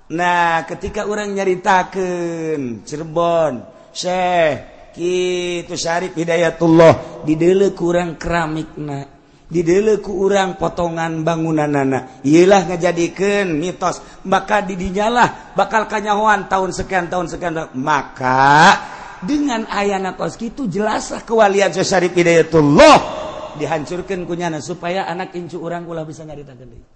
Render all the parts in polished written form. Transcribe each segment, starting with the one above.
Nah ketika orang nyaritakeun Cirebon Syekh kitu Syarif Hidayatullah didele kurang keramikna didele ku urang potongan bangunanana iyalah ngajadikeun mitos maka didinyalah bakal kanyahoan tahun sekian maka dengan ayana kos kitu jelaslah kewalian Syekh Syarif Hidayatullah dihancurkeun kunyana supaya anak incu urang ulah bisa nyaritakeun deui.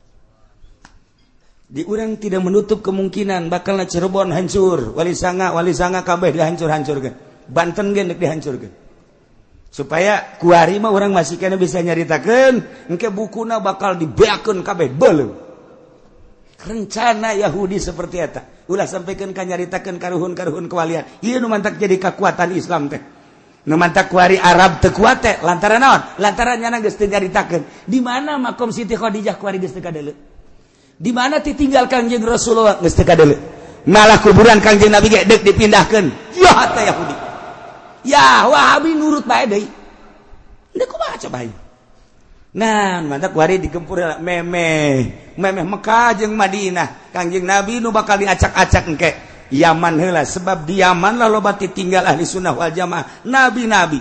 Di urang tidak menutup kemungkinan bakalna Cirebon hancur, wali sanga kabeh dihancur-hancurkeun. Banten ge dihancurkeun. Supaya kuari mah urang masih kana bisa nyaritakeun, engke bukuna bakal dibeakeun kabeh beuleuh. Rencana Yahudi seperti eta. Ulah sampaikeun ka nyaritakeun karuhun-karuhun kewalian. Ieu nu mantak jadi kekuatan Islam teh. Nu mantak kuari Arab teu kuat teh lantaran naon? Lantaran nyana geus teu nyaritakeun. Di mana makom Siti Khadijah kuari geus teu kadeuleu? Di mana ditinggal Kangjeng Rasulullah geus teu kadeuleu. Malah kuburan Kangjeng Nabi ge deuk dipindahkeun. Ya teh Yahudi. Ya Wahabi nurut bae deui. Deuk kumaha coba ieu. Nah, mantap kuari digempur memeh Mekah jeung Madinah. Kangjeng Nabi nu bakal diacak-acak engke Yaman heula sebab di Yaman lah loba ditinggal ahli sunnah wal jamaah nabi-nabi.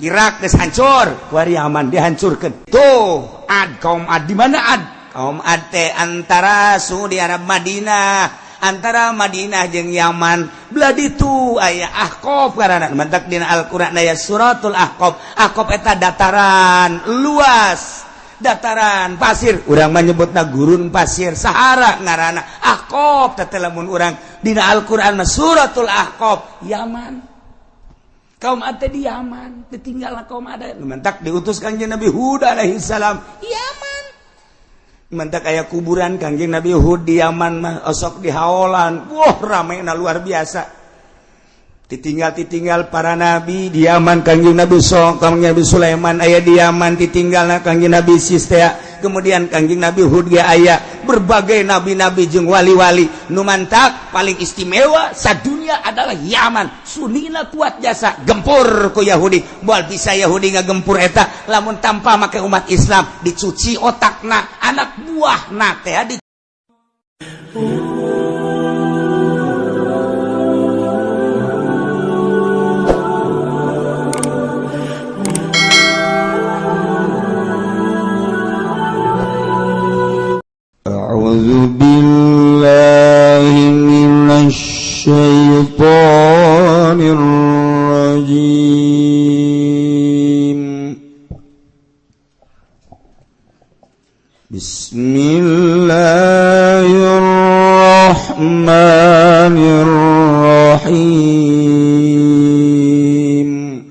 Irak geus hancur, kuari Yaman dihancurkeun. Tuh, kaum Ad di mana Ad? Kaum Ate antara suhu di Arab Madinah antara Madinah jeung Yaman belah ditu aya Ahqaf karana mantak dina Al-Qur'an aya suratul Ahqaf eta dataran luas dataran pasir urang mah nyebutna gurun pasir Sahara ngaranna Ahqaf teh lamun urang dina Al-Qur'an mah suratul Ahqaf Yaman kaum Ate di Yaman ditinggalna kaum Ade mantak diutus Kanjeng Nabi Hud alaihi salam Yaman mantak aya kuburan Kangjeng Nabi Hud di Yaman mah osok di haolan. Wah ramena luar biasa. Ditinggal para nabi di Yaman Kangjeng Nabi Kangjeng Nabi Sulaiman aya di Yaman ditinggalna Kangjeng Nabi Sistea. Kemudian Kangjeng Nabi Hud ge aya berbagai nabi-nabi jeung wali-wali. Nu mantak paling istimewa sadunya adalah Yaman. Sunnina kuat jasa gempur ku Yahudi. Moal bisa Yahudi ngagempur eta lamun tanpa make umat Islam dicuci otakna anak buahna teh di A'udzu billahi minasy syaithanir rajim. Bismillahirrahmanirrahim.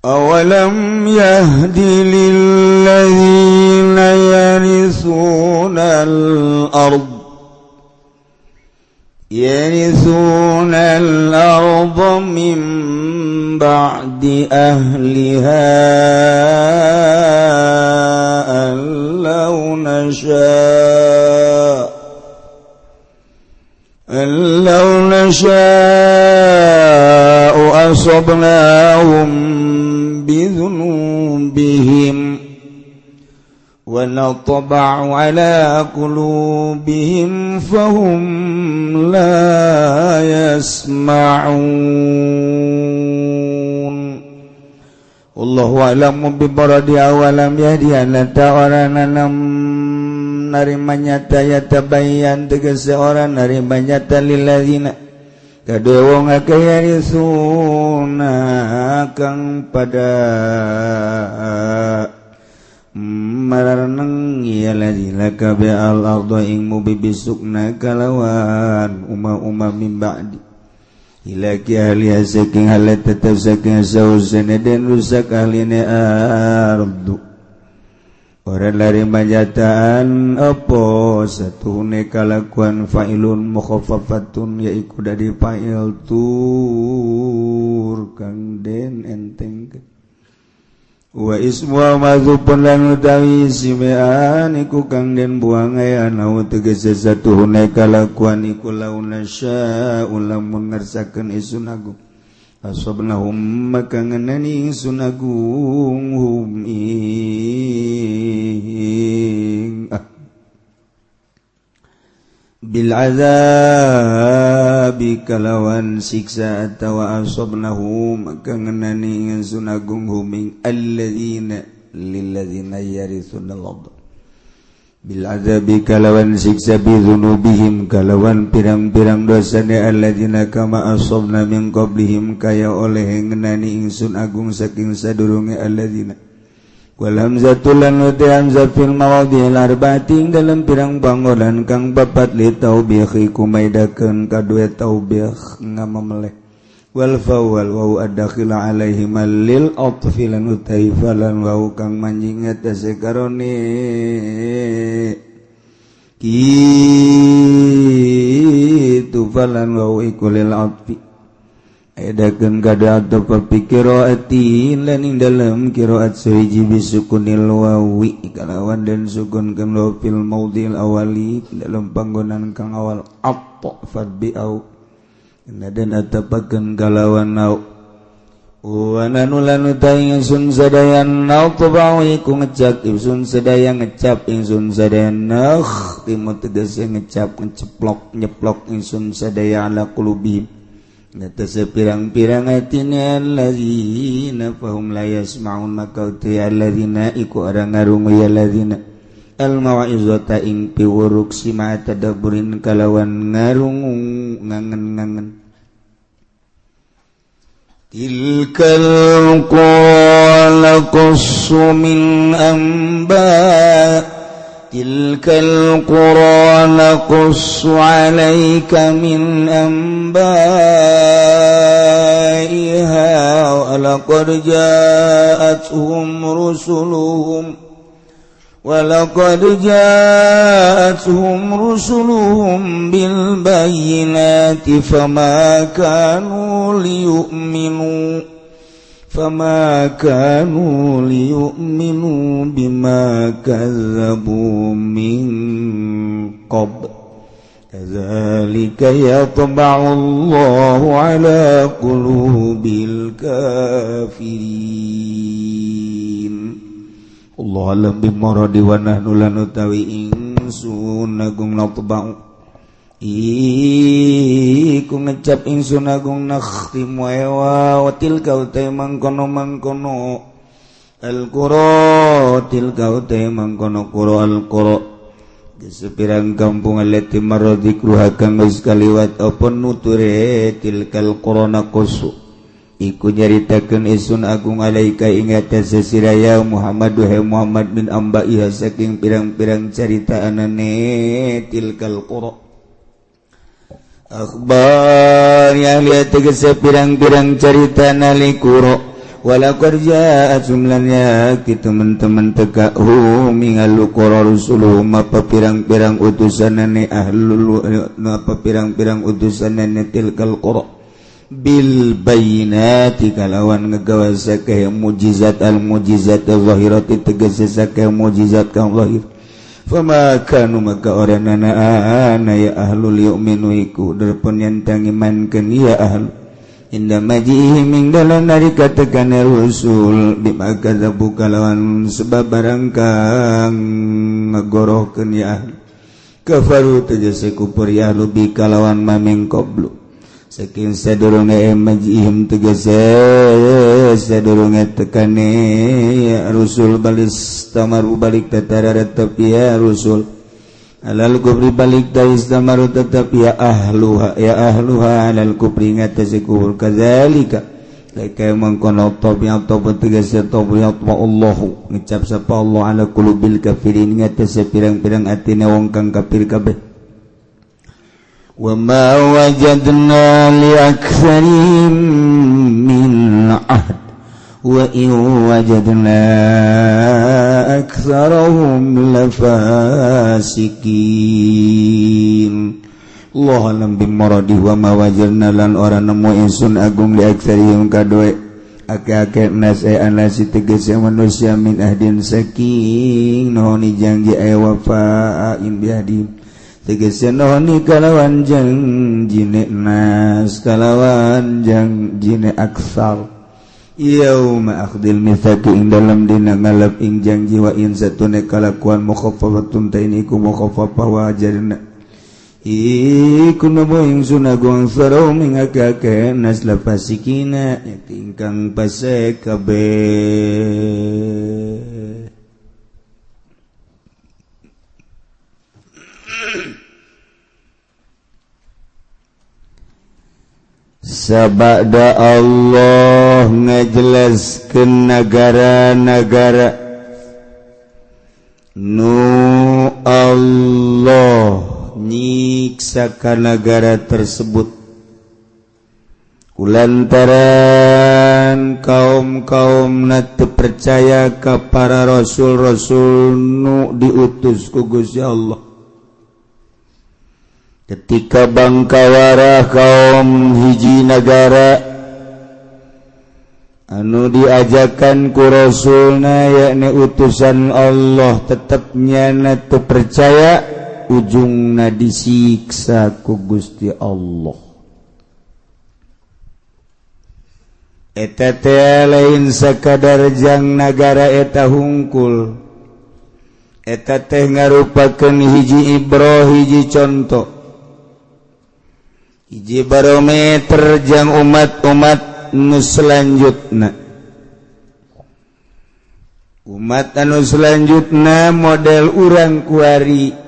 Awalam yahdi lilladzina yaritsunal ard min ba'di ahliha allau nasha'u asabnahum bidhunubihim wa natba'u ala qulubihim fahum la yasma'un. Wallahu a'lamu bibaradi awalam yahdiana ta'arananam narima nyata yatabayyan tegese orang narima nyata lilladzina kadue wong akeh yarisuna kang pada mararneng ya ladzina kabe al ardo ing mubibisukna kalawan umma min ba'di ilaki ahli saking halat tetap saking sausana den rusak ahline ardu orang lari manjataan apa satune kalakuan fa'ilun mukhaffafatun yaiku dari fa'il tur kang den enteng wa ismu mazupun lan utawi simean iku kang den buang ayana tegese satune kalakuan iku launa sya ulamun ngarsakeun isun agung asabnahum maka ngenani ingsun agung hum ing bil azabi kalawan siksa atawa asabnahu maka ngenani ingsun agung huming alladzina lilladzina yarithuna al-ardh bil azabi kalawan siksa bi dzunubihim kalawan pirang-pirang dosane alladzina kama asabna min qablihim kaya oleh ngenani ingsun agung saking sadurunge alladzina wal hamzatul lan hamzah fil mawadhil arba'atin dalam pirang panggonan kang papat li taubih kumaidakeun kadue taubih ngamameleh wal fawal wa adakhil alaihim lil atfi lan utaifalan wa kang manjing atase karone kitu falan wa ikulil atfi edakeun kada atau pikiraatin laning dalam qiraat sahiji bisukunil wawi kalawan dan sukunkeun wa fil maudhil awali dalam panggonan kang awal atta fadbi au dan atapakeun kalawan au wa nanulan utaing ingsun sadayan nau tabau iku ngecap ingsun sadaya ngecap ingsun sadaya nakh timut tegese ngecap ngeceplok nyeplok ingsun sadaya ala qulubihim ngatase pirang-pirang atina alladzina fahum la yasma'un maka uti alladzina iku arang ngarungu ya alladzina al mau'izata ing piwuruk sima tadabburin kalawan ngarungu ngangen-ngangen tilkal qala qassu min amba tilkal qura naqussu 'alaika min anba'iha wa laqad ja'atuhum rusuluhum bil bayyinati fama kanu liyu'minu bima kazzabu min qabl kadzalika yatba'u Allahu 'ala qulubil kafirin Allah alam bimuradi wa nahnu lan utawi ingsun agung natba'u iku ngecap ingsun agung nakhtimu wa tilka utai mangkono al-qura tilka utai mangkono qura al-qura sepirang kampung alati maradhikruha kang wis kaliwat apa nuture tilkal qura naqsu iku nyaritakeun ingsun agung alaika ing atase siraya Muhammad wa Muhammad bin amba'iha saking pirang-pirang carita anane tilkal qura akhbar yang lihat tegese pirang-pirang cerita nalikuro walaqad ja'at jumlahnya kitu teman-teman teka mingal qura rusuluhum apa pirang-pirang utusanane ahlul apa pirang-pirang utusanane tilkal qura bil bayyinati kalawan ngagawa sakeh mukjizat al mukjizat zahirati tegese sakeh mukjizat kang zahir fama kanu maka orangana ana ya ahlul yu'minu iku derpun yantang imankeun ya ahl inda majihim ing dalam narika tekane rusul bima kadzabu kalawan sebab barang kang ngagorohkeun ya ahl kafaru tegese kufur ya ahlu bi kalawan maming qablu saking sadurunge majihim tegese sadurunge tekane ya rusul balis tamaru balik tatara tetap ya rusul alal kubri balik tais tamaru tetap ya ahluha alal kubri ngatasi kubur kadzalika laka mangkono tabiat tabat tegese tabiat Allahu ngecap sapa Allah ala qulubil kafirin ngatasi pirang-pirang atine wong kang kafir kabeh wa ma wajadna li aktsarihim min ahd wa in wajadna aktsarahum lafasikin Allah alam bimuradi wa ma wajadna lan ora nemu insun agung li aktsarihim kadoe ake-ake nas anasi tegese manusia min ahdin saking nohoni janji wafa in bihadim tegese nohoni kalawan janjine nas kalawan janjine aksal yauma akhdil mitsaqi ing dalam dina ngalap ing janji wa in satune kalakuan mukhaffafatun tainiku mukhaffafah wa ajarna iku naboing sunagong sarau mingagake nasla pasikina tingkang pasek kabe sabada Allah ngajelaskeun negara-negara nu Allah nyiksa ka negara tersebut kulantaran kaum-kaumna teu percaya ka para rasul-rasul nu diutus ku Gusti Allah. Ketika bangkawarah kaum hiji negara anu diajakan ku rasulna yakni utusan Allah tetep nyana teu percaya ujungna disiksa ku Gusti Allah. Eta teh lain sakadar jang nagara eta hungkul, eta teh ngarupakeun hiji ibrah hiji contoh, hiji barometer jang umat-umat nu selanjutna. Umat anu selanjutna model urang kuari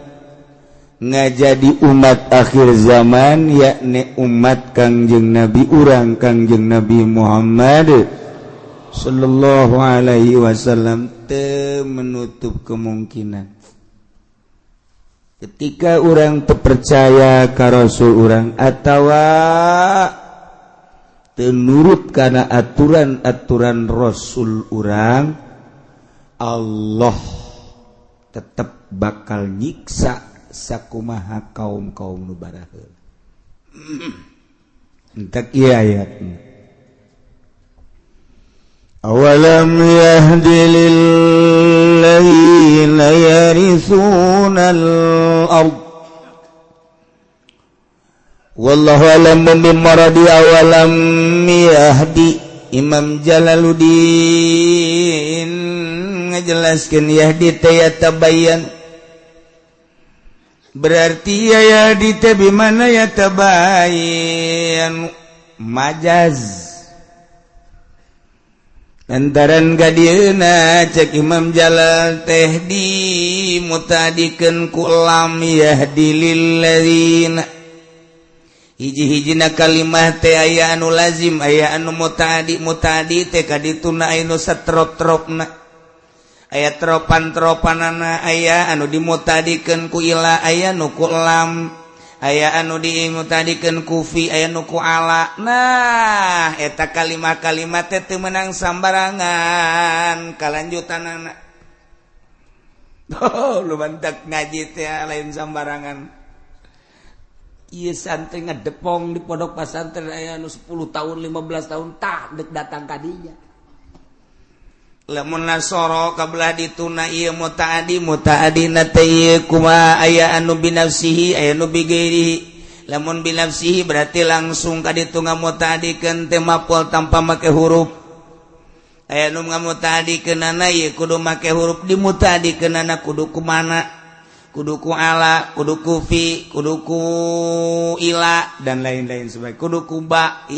ngajadi umat akhir zaman yakni umat Kangjeng Nabi urang Kangjeng Nabi Muhammad sallallahu alaihi wasallam teu menutup kemungkinan ketika urang teu percaya ka rasul urang atawa teu nurut kana aturan-aturan rasul urang, Allah tetap bakal nyiksa sakumaha kaum-kaum nu baraheun. Entek ieu ayatna. Awalam yahdi lil ladzina yarithuna al-ard wallahu alam bimaradi awalam yahdi Imam Jalaluddin ngajelaskeun yahdi teh tabayyan berarti ya di tebi mana ya tabayan majaz lantaran gadieuna cek Imam Jalal teh di mutadikeun ku lam yahdi lil ladzina hiji-hijina kalimah teh aya anu lazim aya anu mutadi teh kadituna anu satrop-tropna aya tropan-tropanana aya anu dimutadikeun ku ila aya nu ku lam aya anu dimutadikeun ku fi aya nu ku ala. Nah eta kalimat-kalimat teh meunang sambarangan kalanjutanana. Lu bantak ngaji teh lain sambarangan. Ieu santri ngedepong di pondok pesantren aya anu 10 tahun 15 tahun tak dek datang ka dinya. Lamun nasoro kabelah dituna ieu mutaadi teh ieu kumaha aya anu binafsihi aya anu bigairihi. Lamun binafsihi berarti langsung ka ditu ngamutaadikeun teh maf'ul tanpa make huruf. Aya anu ngamutaadikeunana ieu kudu make huruf dimutaadikeunana kudu kumana? Kudu ku ala, kudu ku fi, kudu ku ila dan lain-lain sebagainya. Kudu ku ba.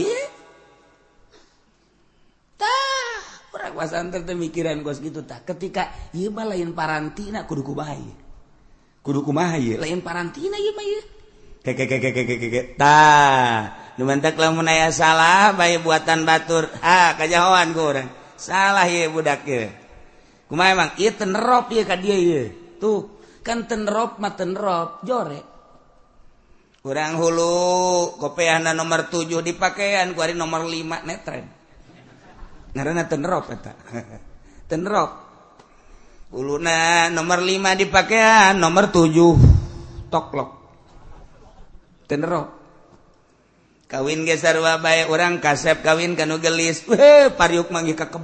Pasantren teh mikiran gos gitu tah ketika ieu mah lain parantina kudu kumaha ieu kudu kumaha ieu lain parantina ieu mah ieu tah nu mentek lamun aya salah bae buatan batur kajahoan ku urang salah ieu budak ieu kumaha emang ieu teu nerop ieu ka dieu ieu tuh kan teu nerop mah teu nerop jore urang hulu kopeahna nomor 7 dipakean ku ari nomor 5 netren ngaranna tenerop eta. Tenerop. Uluna nomor 5 dipakean, nomor 7 toklok. Tenerop. Kawin ge sarua bae urang kasep kawin kanu gelis. Pariuk manggi kakeb.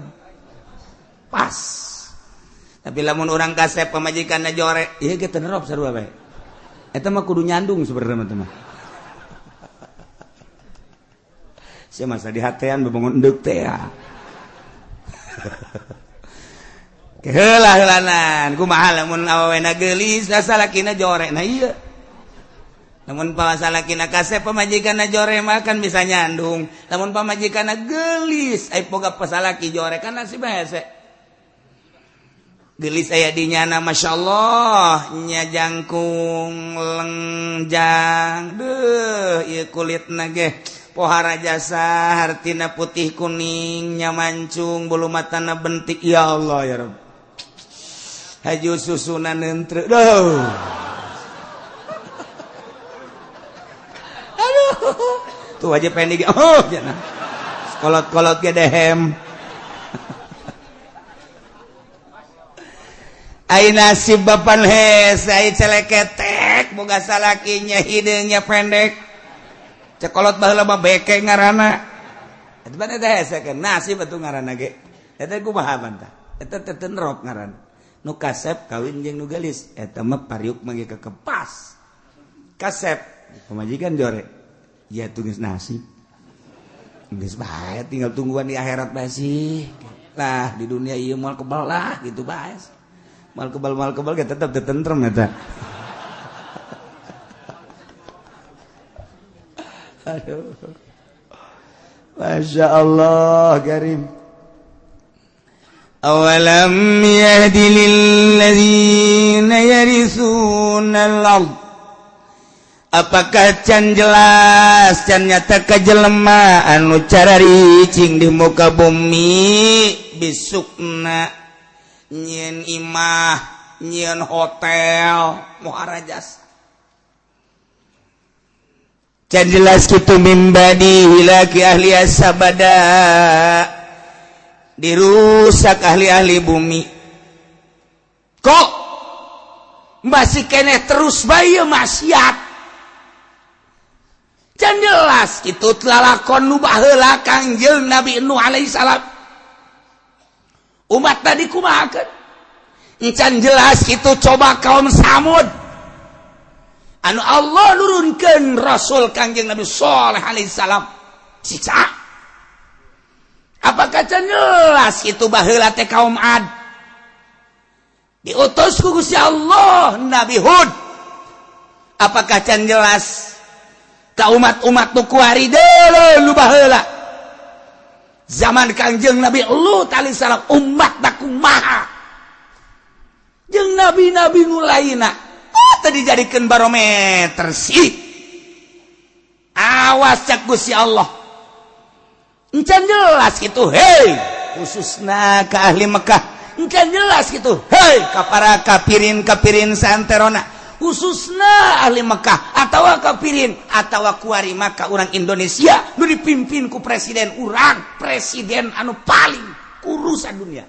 Pas. Tapi lamun urang kasep pamajikanna jore, ieu ge tenerop sarua bae. Eta mah kudu nyandung sebenarnya mah. Sia masa dihatean bebangun endeup teh ya. Keheula-heulanan kumaha lamun awewena geulis asa lakina jore. Nah iya namun pasalakina kasep pamajikanna jore makan bisa nyandung namun pamajikanna gelis ai boga pasalaki jore kan nasib hese gelis aya dinyana masyaallah nya jangkung lengjang ieu kulitna ge pohara jasa hartina putih kuning nya mancung bulu matana bentik ya Allah ya Rabb haju susuna neuntreuk aduh tuh aja pengen jangan kolot-kolot ge dehem ai nasib bapan hes ai celeketek boga salakinya hidungnya pendek cekolot baheula mah beke ngaranna eta mah eta hese kan nasib atuh ngaranna ge eta kumaha mantah eta teh nerok ngaranna nu kasep kawin jeung nu gelis eta mah pariuk mangge kekepas kasep pamajikan jore ya tugas nasib geus bae tinggal tungguan di akhirat bae sih lah di dunia ieu moal kebal lah gitu bae mal kebal ge tetep tentrem eta aduh Masya Allah karim awalam yahdi lilladzina yaritsunal ard apakah can jelas can nyata ka jelema anu cara ricing di muka bumi bisukna nyieun imah nyieun hotel muharajas can jelas kitu mimbadi hilaki ahli asabada dirusak ahli-ahli bumi kok masih keneh terus bae maksiat can jelas kitu lalakon nu baheula Kangjeng Nabi Nuh alaihi salam umat tadi kumahakeun can jelas kitu coba kaum Samud anu Allah nurunkeun Rasul Kangjeng Nabi Shalih alaihi salam siksa apakah can jelas itu baheula teh kaum Ad diutus ku Gusti Allah Nabi Hud apakah can jelas ka umat-umat nu kuari deuleu nu baheula zaman Kangjeng Nabi Lut alaihi salam umat da kumaha jeung nabi-nabi nu lainna tadi dijadikan barometer sih awas cak Gusti Allah encan jelas gitu hei khususna ke ahli Mekah encan jelas gitu hei ka para kapirin santerona khususna ahli Mekah atawa kapirin atawa kuari maka orang Indonesia nu dipimpin ku presiden urang presiden anu paling kurusan dunia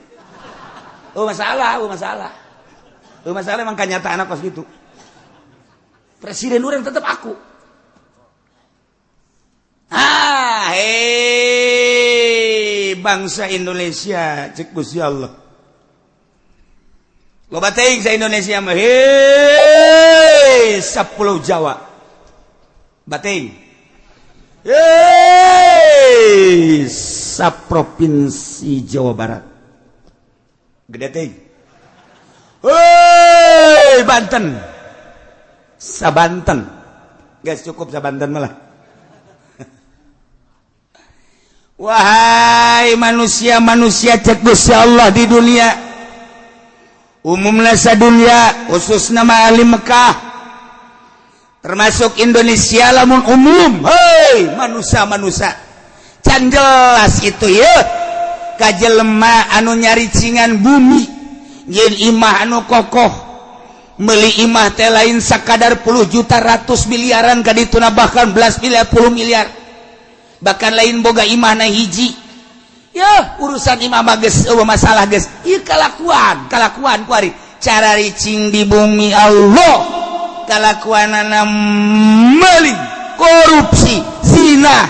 masalah emang kenyataan pas gitu presiden orang tetap aku. Hei bangsa Indonesia cek Gusti Allah. Loba teuing sa Indonesia mah hei 10 Jawa. Bating. Hei saprovinsi Jawa Barat. Gede teuing. Hei Banten. Sabanten guys cukup Sabanten malah wahai manusia cek Gusti Allah di dunia umumna sadunya khususna ahli Mekah termasuk Indonesia lamun umum hei manusia can jelas itu ya kajelema anu nyari cingan bumi nyeun imah anu kokoh meuli imah teh lain sakadar puluh juta ratus miliaran kadituna bahkan belas miliar puluh miliar bahkan lain boga imah na hiji ya urusan imah mah geus masalah geus ieu kalakuan kuari cara ricing di bumi Allah kalakuanana meuli korupsi zina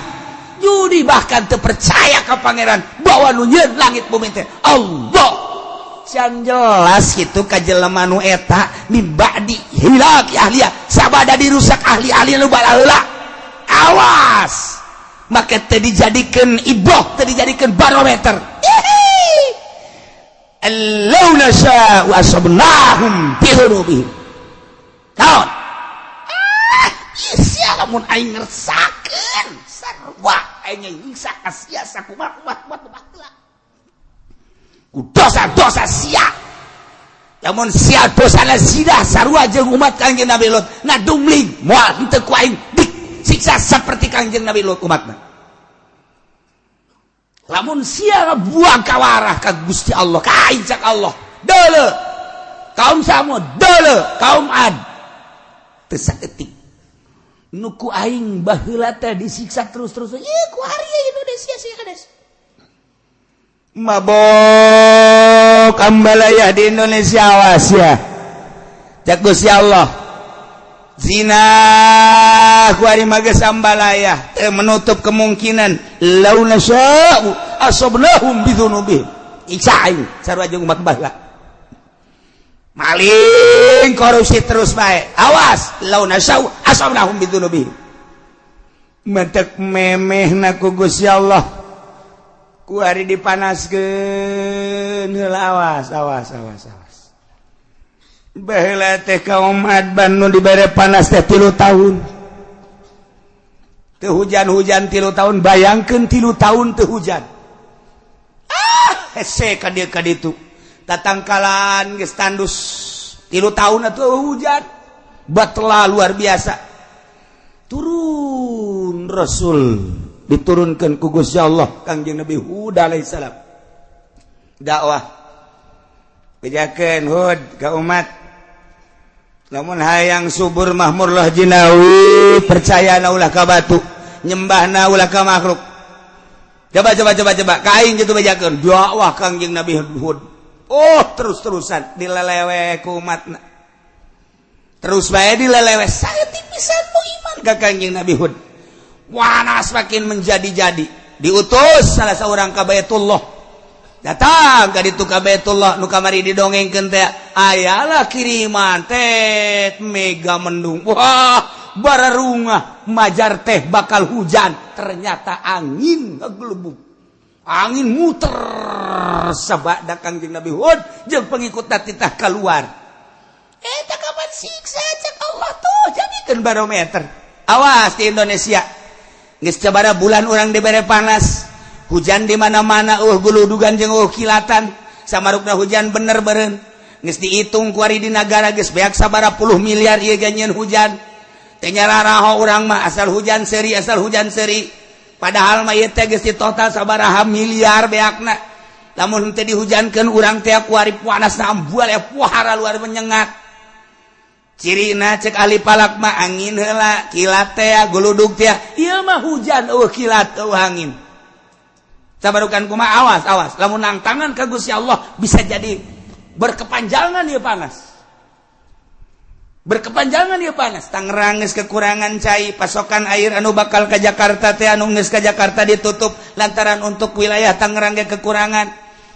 judi bahkan teu percaya ka pangeran bahwa nu nyieun langit bumi teh Allah can jelas itu kajelema nu eta mibadi hilaki ahliya sabada dirusak ahli-ahli nu balaheula awas make teu dijadikeun iboh teu dijadikeun barometer allau nasya wa asabnahum bi dhunubihim naon lamun aing ngersakeun sarua aing nyiksa ka sia sakumaha umat baheula ku dosa-dosa sia lamun sia dosana zina sarua jeung umat Kangjeng Nabi Lut ngadumling moal henteu ku aing disiksa saperti Kangjeng Nabi Lut umatna lamun sia buang kawarah ka Gusti Allah ka aing cak Allah deuleu kaum Samud deuleu kaum Ad teu saeutik nu ku aing baheula teh disiksa terus-terus ieu ku hari Indonesia sih kades mabok ambalaya di Indonesia awas ya cak Gusti Allah zina ku hari mage sambalaya teu menutup kemungkinan launa sya'u asabnahum bidzunubihim iksa aing sarua jeung umat baheula maling korupsi terus bae awas launa sya'u asabnahum bidzunubihim mentek memehna ku Gusti Allah ku hari dipanaskeun heula awas baheula teh kaum Adban nu dibere panas teh 3 tahun teu hujan 3 tahun bayangkeun 3 tahun teu hujan hese ka dieu ka ditu tatangkalan geus tandus 3 tahun atuh hujan batla luar biasa turun Rasul diturunkan ku Gusti Allah Kangjeng Nabi Hud alaihissalam dakwah bejakeun Hud ka umat lamun hayang subur mahmur lah jinawi percayana ulah ka batu nyembahna ulah ka makhluk coba ka aing kitu bejakeun dakwah Kangjeng Nabi Hud terus-terusan dilelewe ku umatna terus bae dilelewe saeutik pisan mu iman ka Kangjeng Nabi Hud panas makin menjadi-jadi diutus salah seorang ka Baitullah datang ka ditu ka Baitullah nu kamari didongengkeun teh ayalah kiriman teh mega mendung wah bararungah majar teh bakal hujan ternyata angin ngagelebuk angin muter sabada Kangjeng Nabi Hud jeung pengikutna titah keluar eta kapan siksa cak Allah tuh jadikeun barometer awas di Indonesia geus sabaraha bulan urang dibere panas hujan di mana-mana guludugan jeung kilatan samarukna hujan bener beureun geus diitung ku ari di nagara geus beak sabaraha puluh miliar ieu ganyeun hujan teu nyararaho urang mah asal hujan seuri padahal mah ieu teh geus total sabaraha miliar beakna lamun teu dihujankeun urang teh ku ari panasna ambual pohara luar menyengat cirina cek ahli palak mah angin heula kilat teh guludug teh ieu mah hujan kilat angin sabarukan kumaha awas lamun nangtangan ka Gusti Allah bisa jadi berkepanjangan ieu panas Tangerang geus kekurangan cai pasokan air anu bakal ka Jakarta teh anu geus ka Jakarta ditutup lantaran untuk wilayah Tangerang ge kekurangan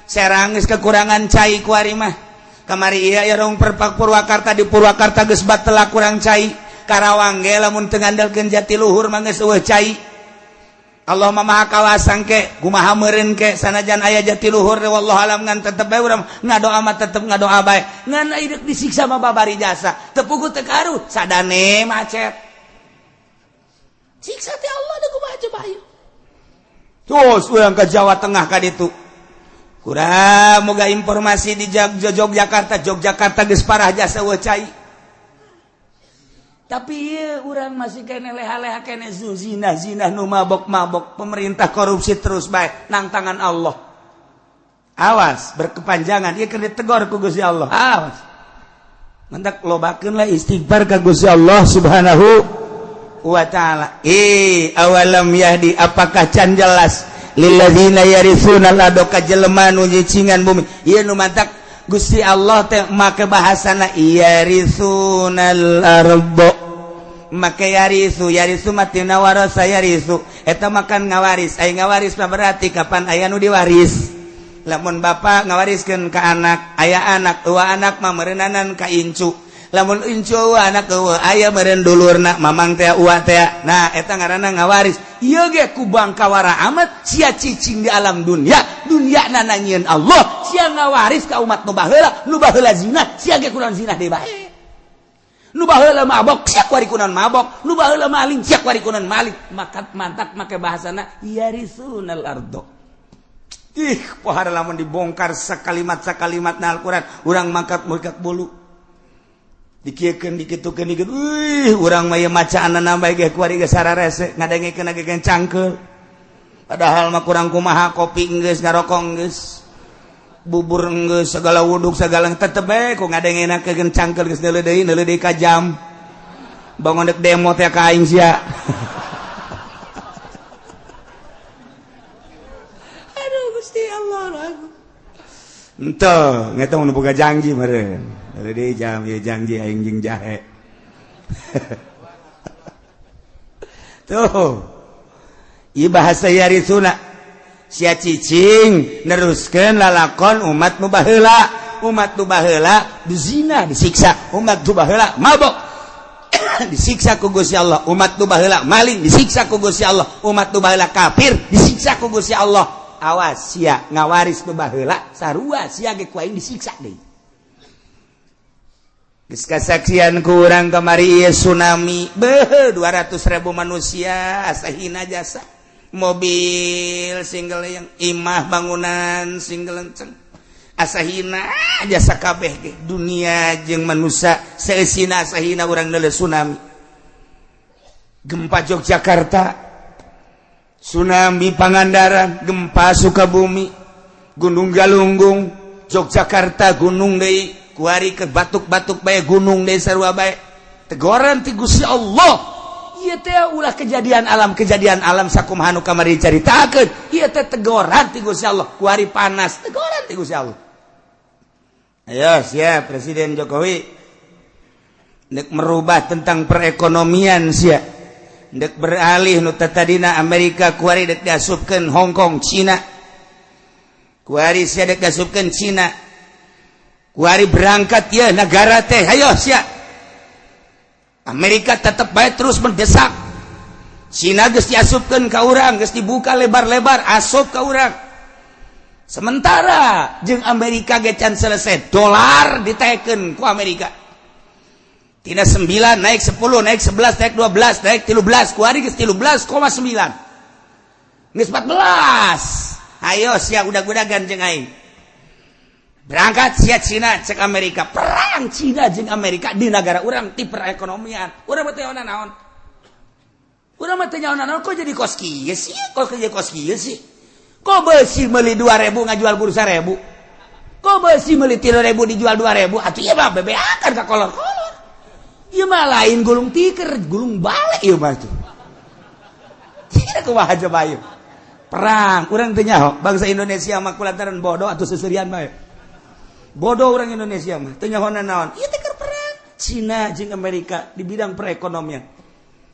Serang geus kekurangan cai ku ari mah kamari iya yarong perpak Purwakarta di Purwakarta geus batela kurang cai Karawang ge lamun teu ngandalkeun Jatiluhur mah geus eueuh cai Allah mah maha kawasan ke kumaha meureun ke sanajan aya Jatiluhur wallahu alam ngan tetep bae urang ngadoa mah tetep ngadoa bae ngan ieu disiksa mah babari jasa teu puguh teu karu sadane macet siksa teh Allah da kumaha coba ieu terus urang ka Jawa Tengah ka ditu kurang moga informasi di Yogyakarta geus parah jasa eueuh cai tapi ieu urang masih kene leha-leha kene zina nu mabok-mabok pemerintah korupsi terus bae nang tangan Allah awas berkepanjangan ieu keur ditegor ku Gusti Allah awas mentak lobakeun lah istighfar ka Gusti Allah subhanahu wa ta'ala awalam yahdi apakah can jelas lilladzina yarithuna al-arda jelema nu nyicingan bumi ieu nu mantak Gusti Allah teh make bahasana yaritsunal arda make yarisu mah tina warasa yarisu eta makan ngawaris aya ngawaris mah berarti kapan aya nu diwaris lamun bapa ngawariskeun ka anak aya anak eueuh anak mah meureunanan ka incu lamun incu eueuh anak eueuh aya meureun dulurna mamang teh uwa teh nah eta ngaranna ngawaris ieu ge ku bangkawara amat sia cicing di alam dunia nananyieun Allah sia ngawaris ka umat nu baheula zina sia ge kunaon zina deui bae nu baheula mabok sia kuari kunaon mabok, nu baheula maling sia kuari kunaon maling. Maka mantap make bahasana yarisunal ardo. Pohara lamun dibongkar sakalimat na Al-Quran urang mangkat bulu dikiekeun dikitukeun urang mah ieu macaanna bae ge kuari ge sararese ngadengekeun ge cangkeul. Padahal mah kurang kumaha kopi geus ngarokok geus bubur geus segala wuduk segala tetep bae ku ngadengena keun cangkeul geus neuleuh deui ka jam bangun dek demo teh ka aing sia. Aduh Gusti Allah aku ento ngeta mun boga janji meureun neuleuh deui jam ieu janji aing jeung jahe. Tuh ieu bahasa yarisuna sia cicing neruskeun lalakon umat nu baheula dizina disiksa umat nu baheula mabok disiksa ku Gusti Allah umat nu baheula maling disiksa ku Gusti Allah umat nu baheula kafir disiksa ku Gusti Allah awas sia ngawaris nu baheula sarua sia ge ku aing disiksa deui geus kasaksian ku urang kamari ieu tsunami beuh 200.000 manusia asahina jasa mobil single yang imah bangunan single lenceng asahina jasa kabeh ge dunia jeung manusia seusina asahina urang neuleuh tsunami gempa Yogyakarta tsunami Pangandaran gempa Sukabumi Gunung Galunggung Yogyakarta gunung deui kuari ke batuk-batuk bae gunung deui sarua bae teguran ti Gusti Allah. Ieu teh ulah kejadian alam sakumaha nu kamari dicaritakeun ieu teh teguran ti Gusti Allah kuari panas teguran ti Gusti Allah. Ayo sia Presiden Jokowi nek merubah tentang perekonomian sia nek beralih nu tadina Amerika kuari dek diasupkeun Hong Kong Cina kuari sia dek diasupkeun Cina kuari berangkat ya negara teh hayo sia Amerika tetap baik terus mendesak Cina geus diasupkeun ka urang geus dibuka lebar-lebar asup ka urang sementara jeung Amerika ge can selesai dolar ditaekeun ku Amerika tina 9 naik 10 naik 11 naik 12 naik 13 ku hari geus 13,9 geus 14 ayo sia udag-udagan jeung aing berangkat sia Cina cek Amerika perang Cina jeung Amerika di negara urang ti perekonomian urang teh naon urang teh naon kok jadi kos kieu sih kok jadi kos kieu sih kok beusi meuli 2.000 ngajual buru 1.000 kok beusi meuli 3.000 dijual 2.000 atuh ieu mah bebeakan ka kolor-kolor ieu mah lain gulung tiker gulung bale ieu mah tuh tidak kumaha coba ieu perang urang teh nyaho bangsa Indonesia mah kulantaran bodoh atuh seserian bae bodoh orang Indonesia mah teu nyahoana naon ieu teh keur perang Cina jeung Amerika di bidang perekonomian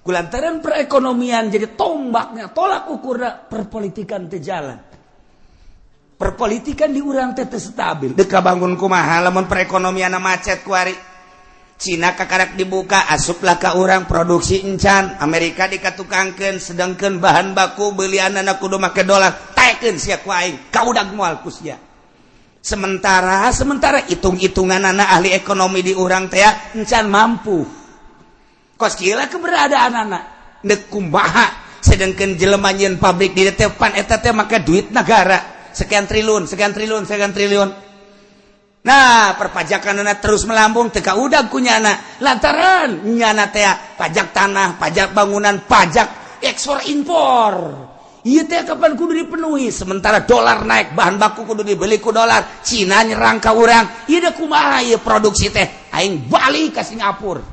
kulantaran perekonomian jadi tombaknya tolak ukurna perpolitikan teh jalan perpolitikan di urang teh teu stabil deuk kabangun kumaha lamun perekonomianna macet kuari Cina kakarak dibuka asuplah ka urang produksi encan Amerika dikatukangkeun sedengkeun bahan baku beelianna kudu make dolar taekeun sia ku aing kaudag moal ku sia sementara hitung-hitungan anak ahli ekonomi di urang teh encan mampu kos kieu keberadaan anak dek kumaha sedengkeun jelema nyeun pabrik di depan eta teh make duit negara sekian triliun nah perpajakanna terus melambung teu kaudag ku nyana lantaran nyana teh pajak tanah pajak bangunan pajak ekspor impor ieu teh kapan kudu dipenuhi sementara dolar naik bahan baku kudu dibeli ku dolar Cina nyerang ka urang ieu da kumaha ieu produksi teh aing balik ka Singapura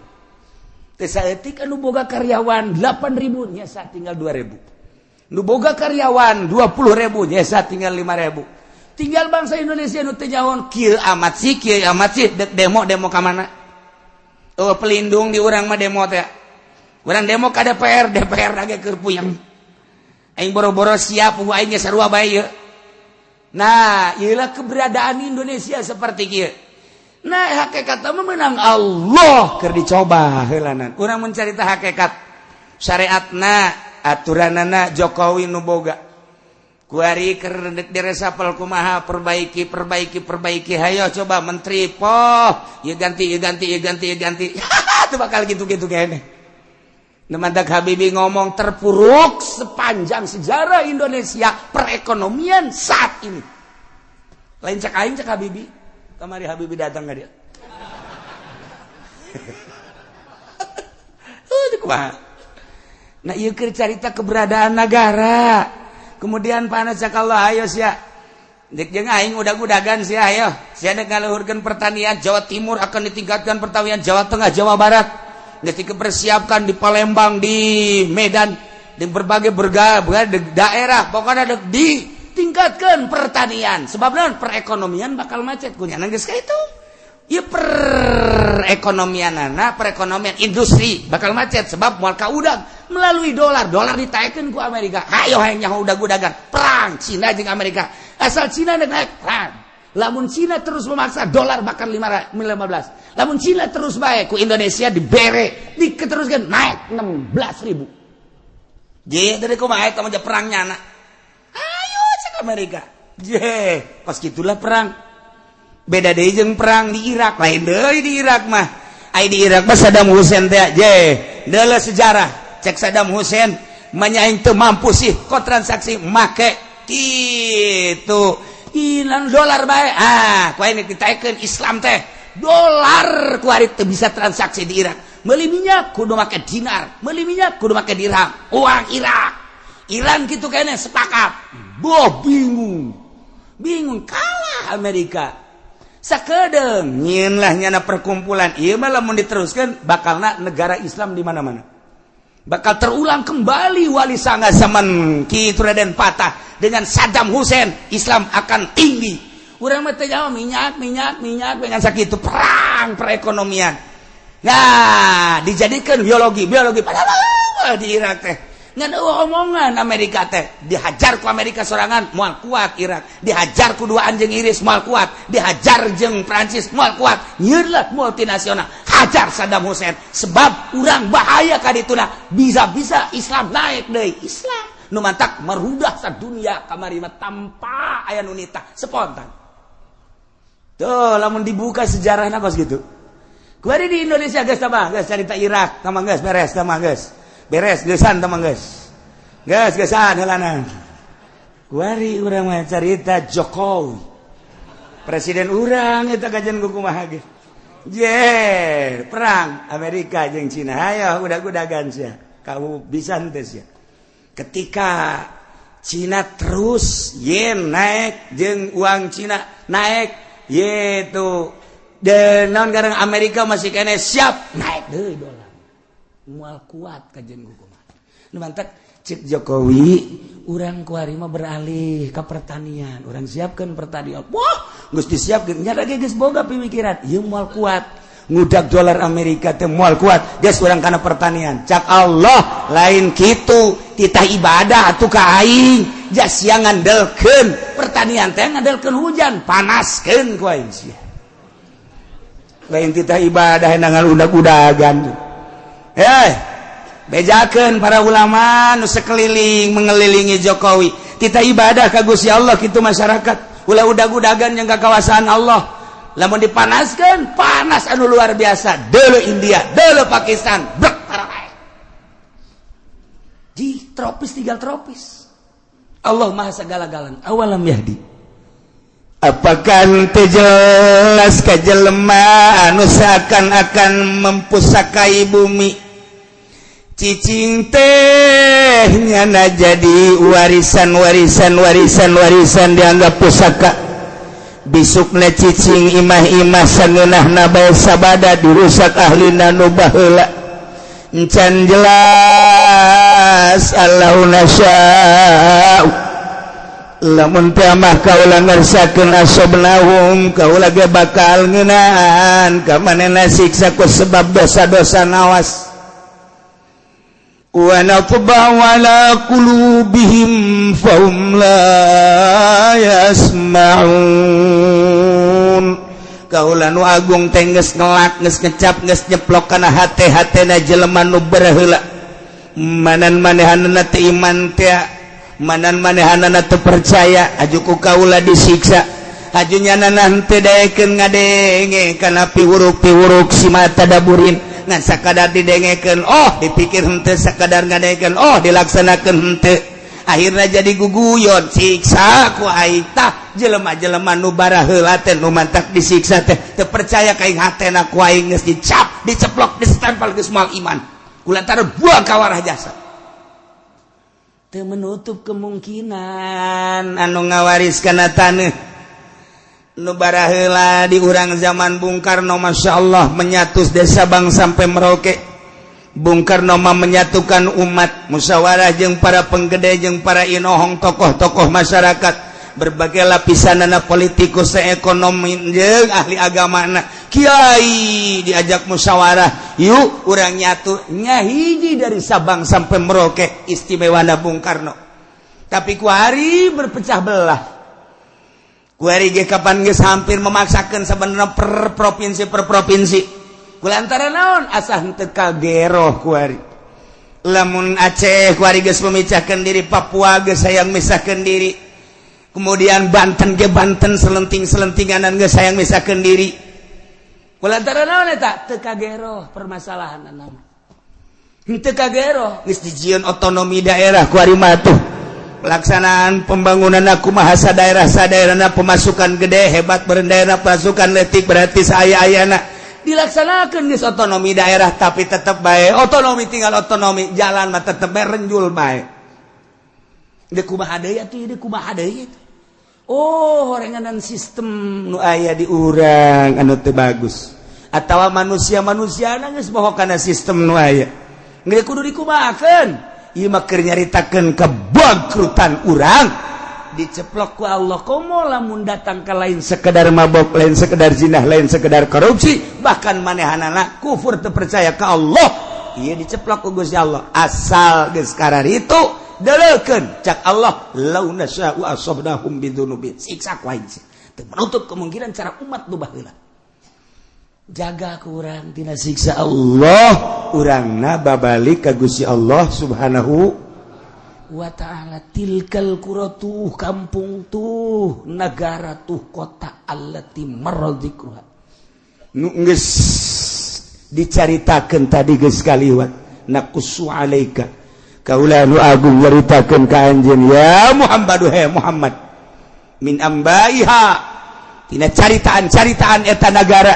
teh saeutik anu boga karyawan 8.000 nyesa tinggal 2.000 nu boga karyawan 20.000 nyesa tinggal 5.000 tinggal bangsa Indonesia nu teu nyahoan kieu amat sih demo ka mana oh pelindung di urang mah demo teh urang demo ka DPR lagi keur puyeng aing boro-boro siap aing sarua bae. Nah, ieulah keberadaan Indonesia seperti kieu. Nah, hakikat mah menang Allah keur dicoba heulanan. Urang mun carita hakikat syariatna aturanana Jokowi nu boga. kuari keur diresapel kumaha perbaiki hayo coba menteri poh ieu ganti itu bakal gitu-gitu kene nemandak Habibie ngomong terpuruk sepanjang sejarah Indonesia perekonomian saat ini lain cek aing cek Habibie kamari Habibie datang ka dia nah ieu keur carita keberadaan negara kemudian panas sakallah ayo sia dek jeung aing udag-udagan sia ayo sia dek ngaluhurkeun pertanian Jawa Timur akan ditingkatkan pertanian Jawa Tengah Jawa Barat geus dipersiapkan di Palembang di Medan di berbagai daerah pokoknya ditingkatkan pertanian sebab naon perekonomian bakal macet kunya geus ka itu ieu perekonomian industri bakal macet sebab moal kaudag melalui dolar ditaekeun ku Amerika hayo hayang nyaho udag-udagan perang Cina jeung Amerika asal Cina naik perang lamun Cina terus memaksa dolar bakal 15 lamun Cina terus bae ku Indonesia dibere diketeruskeun naik 16.000 je dari kumaha eta mah perang nyana ayo cek Amerika je kos gitulah perang beda deui jeung perang di Irak lain deui di Irak mah ai di Irak mah Saddam Hussein teh je deuleu sejarah cek Saddam Hussein manyaing teu mampu sih kok transaksi make kitu ilang dolar bae ku ini ditaekeun Islam teh dolar ku ari teu bisa transaksi di Irak meuli minyak kudu make dinar meuli minyak kudu make dirham uang Irak Iran kitu kene sepakat boh bingung kalah Amerika sakedeung nyieun lah nyana perkumpulan ieu mah lamun diteruskeun bakalna negara Islam di mana-mana bakal terulang kembali wali sanga zaman kitu Raden Patah dengan Saddam Hussein Islam akan tinggi urang mah teh nyaho minyak dengan sakitu perang perekonomian nah dijadikan biologi padahal di Irak teh ngan omongan Amerika teh dihajar ku Amerika sorangan moal kuat Irak dihajar ku dua anjing iris moal kuat dihajar jeung Prancis moal kuat nyeulah multinasional hajar Saddam Hussein sebab urang bahaya ka dituna bisa-bisa Islam naik deui Islam nu mantak merudah sadunya kamari mah tanpa aya nu nitah spontan tuh lamun dibuka sejarahna kos gitu kuari di Indonesia geus tamah geus carita Irak tamah geus beres tamah geus beres geusan tamang geus geusan heulana kuari urang mah carita Jokowi presiden urang eta kajen kumaha ge je perang Amerika jeung Cina hayo udag-udagan sia kamu bisa teh sia ketika Cina terus yen naik jeung uang Cina naik yaitu dan naon garang Amerika masih kene siap naik deui dolar mual kuat kajen kumaha nu mantak cik Jokowi urang kuari mah beralih ka pertanian urang siapkeun pertanian wah geus disiapkeun nya lagi geus boga pemikiran ieu moal kuat ngudag dolar Amerika teh moal kuat geus urang kana pertanian cak Allah lain kitu titah ibadah atuh ka aing jas siang ngandelkeun pertanian teh ngandelkeun hujan panaskeun ku aing sia lain titah ibadah hendangan udag-udagan bejakeun para ulama nu sekeliling mengelilingi Jokowi kita ibadah ka Gusti Allah kitu masyarakat ulah udag-udagan yang ka kawasan Allah lamun dipanaskeun panas anu luar biasa deuleu India deuleu Pakistan brek parah di tropis tinggal tropis Allah maha sagala-galan awalam yahdi apakah teu jelas ka jelema anu seakan-akan mempusakai bumi cicing teh nyana jadi warisan dianggap pusaka bisukna cicing imah-imah sangeunahna bae sabada dirusak ahlina nu baheula encan jelas Allahu nasya'u lamun teh mah kaula ngersakeun asobnahum kaula ge bakal ngeunaan ka manehna siksa ku sebab dosa-dosa nawas wa natba'u ala qulubihim fahum la yasma'un kaula nu agung teh geus ngelak geus ngecap geus nyeplok kana hate-hatena jelema nu bereheula manan manehanna teh iman teh manan-manehanana teu percaya ajuku kaula disiksa hajunya nanah teu daekeun ngadenge kana piwuruk-piwuruk si mata daburin ngan sakadar didengekeun dipikir henteu sakadar ngadengekeun dilaksanakeun henteu akhirna jadi guguyon siksa ku aitah jelema-jelema nu bara heula teh nu mantak disiksa teh teu percaya ka aing hatena ku aing geus dicap diceplok distempel geus moal iman kulantaran buang kawarah jasa teu menutup kemungkinan anu ngawariskeun taneuh nu bara heula di urang zaman Bung Karno masyaallah menyatus desa Bang sampai Merauke Bung Karno mah menyatukan umat musyawarah jeung para penggede jeung para inohong tokoh-tokoh masyarakat berbagai lapisanana politikus ekonomi jeung ahli agamana kiai diajak musyawarah yuk urang nyatu nya hiji dari Sabang sampai Merauke istimewana Bung Karno tapi ku hari berpecah belah ku hari ge kapan geus hampir memaksakeun sabenerna per provinsi kulantaran naon asa henteu kageroh ku hari lamun Aceh ku hari geus memecahkeun diri Papua geus hayang misahkeun diri kemudian Banten ge Banten selenting-selentinganan geus hayang misahkeun diri kulantaran naon eta teu kageroh permasalahanna henteu kageroh geus dijieun otonomi daerah ku hari mah tuh pelaksanaan pembangunan kumaha sadaerah-sadaerahna pemasukan gede hebat berendaerah pasukan letik berarti saaya-ayana dilaksanakan geus otonomi daerah tapi tetap bae otonomi tinggal otonomi jalan mah tetep bae renjul bae deuk kumaha deui atuh deuk kumaha deui horenganan sistem nu aya di urang anu teu bagus atawa manusia-manusiana geus bohong kana sistem nu aya geus kudu dikumahakeun ieu mah keur nyaritakeun kabangkrutan urang diceplok ku Allah komo lamun datang ka lain sekedar mabok lain sekedar zinah lain sekedar korupsi bahkan manehanana kufur teu percaya ka Allah ieu diceplok ku Gusti Allah asal geus kararitu deulekeun cak Allah law nasya'u asabnahum bidzunubin siksa ku aing teu menutup kemungkinan cara umat nu baheula jaga ku urang tina siksa Allah urangna babalik ka Gusti Allah subhanahu wa ta'ala tilkal quratuh kampung tuh negara tuh kota allati maradzikruha nu geus dicaritakeun tadi geus kaliwat naqussu alaika kaula nu agung nyaritakeun ka anjeun ya Muhammad Muhammad min ambaiha tina caritaan-caritaan eta negara